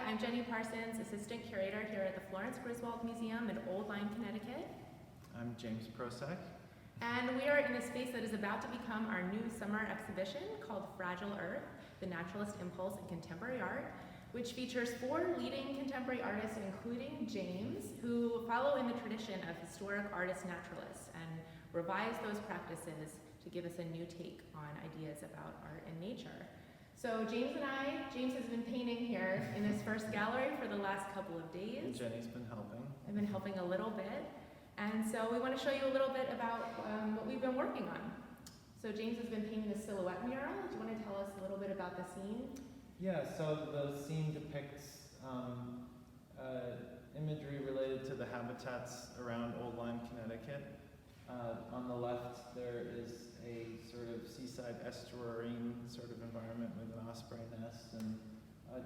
I'm Jenny Parsons, Assistant Curator here at the Florence Griswold Museum in Old Lyme, Connecticut. I'm James Prosek. And we are in a space that is about to become our new summer exhibition called Fragile Earth, The Naturalist Impulse in Contemporary Art, which features 4 leading contemporary artists, including James, who follow in the tradition of historic artist naturalists and revise those practices to give us a new take on ideas about art and nature. So James has been painting here in this first gallery for the last couple of days. And Jenny's been helping. I've been helping a little bit. And so we want to show you a little bit about what we've been working on. So James has been painting a silhouette mural. Do you want to tell us a little bit about the scene? Yeah, so the scene depicts imagery related to the habitats around Old Lyme, Connecticut. On the left, there is a sort of seaside estuarine sort of environment with an osprey nest and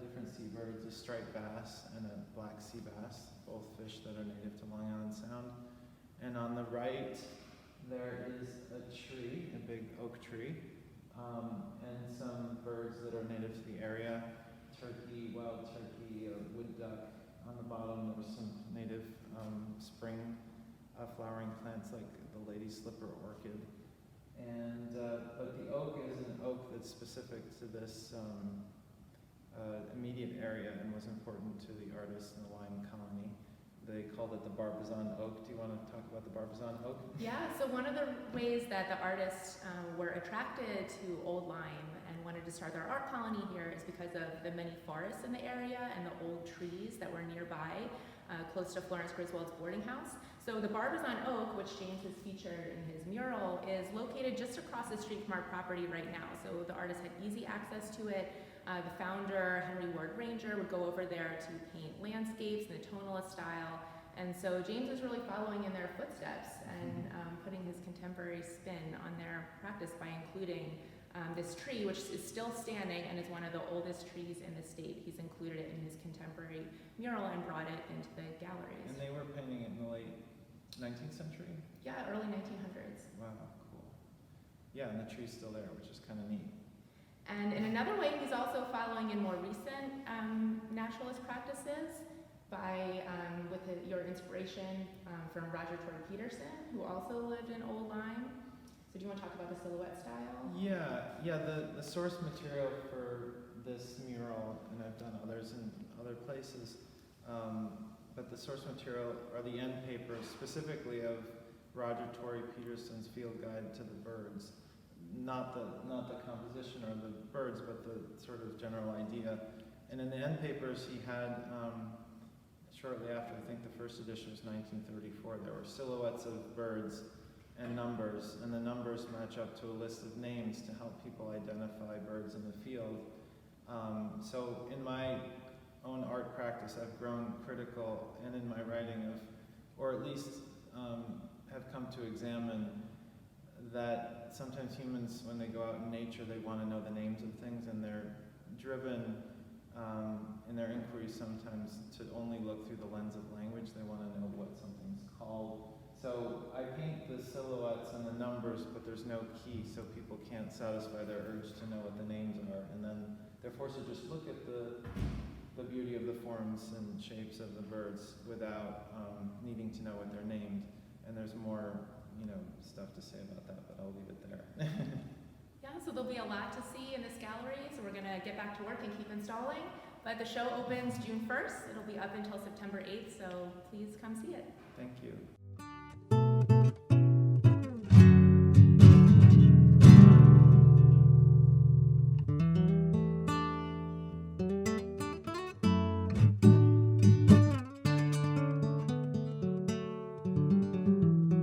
different seabirds, a striped bass and a black sea bass, both fish that are native to Long Island Sound. And on the right, there is a tree, a big oak tree, and some birds that are native to the area, turkey, wild turkey, a wood duck. On the bottom, there's some native spring flowering plants like the lady slipper orchid. And but the oak is an oak that's specific to this immediate area and was important to the artists in the Lyme colony. They called it the Barbizon oak. Do you want to talk about the Barbizon oak? Yeah, so one of the ways that the artists were attracted to Old Lyme and wanted to start their art colony here is because of the many forests in the area and the old trees that were nearby, close to Florence Griswold's boarding house. So the Barbizon oak, which James has featured in his mural, is located just across the street from our property right now. So the artist had easy access to it. The founder, Henry Ward Ranger, would go over there to paint landscapes in the tonalist style. And so James is really following in their footsteps and putting his contemporary spin on their practice by including this tree, which is still standing and is one of the oldest trees in the state. He's included it in his contemporary mural and brought it into the galleries. And they were painting it in the late 19th century? Yeah, early 1900s. Wow, cool. Yeah, and the tree's still there, which is kind of neat. And in another way, he's also following in more recent naturalist practices by with your inspiration from Roger Tory Peterson, who also lived in Old Lyme. So do you want to talk about the silhouette style? Yeah. The source material for this mural, and I've done others in other places, but the source material are the end papers, specifically of Roger Tory Peterson's Field Guide to the Birds. Not the composition or the birds, but the sort of general idea. And in the end papers, he had, shortly after, I think the first edition was 1934, there were silhouettes of birds and numbers, and the numbers match up to a list of names to help people identify birds in the field. So in my own art practice, I've grown critical, and in my writing of, or at least have come to examine that sometimes humans, when they go out in nature, they want to know the names of things, and they're driven in their inquiries sometimes to only look through the lens of language. They want to know what something's called. So I paint the silhouettes and the numbers, but there's no key, so people can't satisfy their urge to know what the names are, and then they're forced to just look at the beauty of the forms and shapes of the birds without needing to know what they're named. And there's more stuff to say about that, but I'll leave it there. Yeah, so there'll be a lot to see in this gallery, so we're going to get back to work and keep installing. But the show opens June 1st. It'll be up until September 8th, so please come see it. Thank you.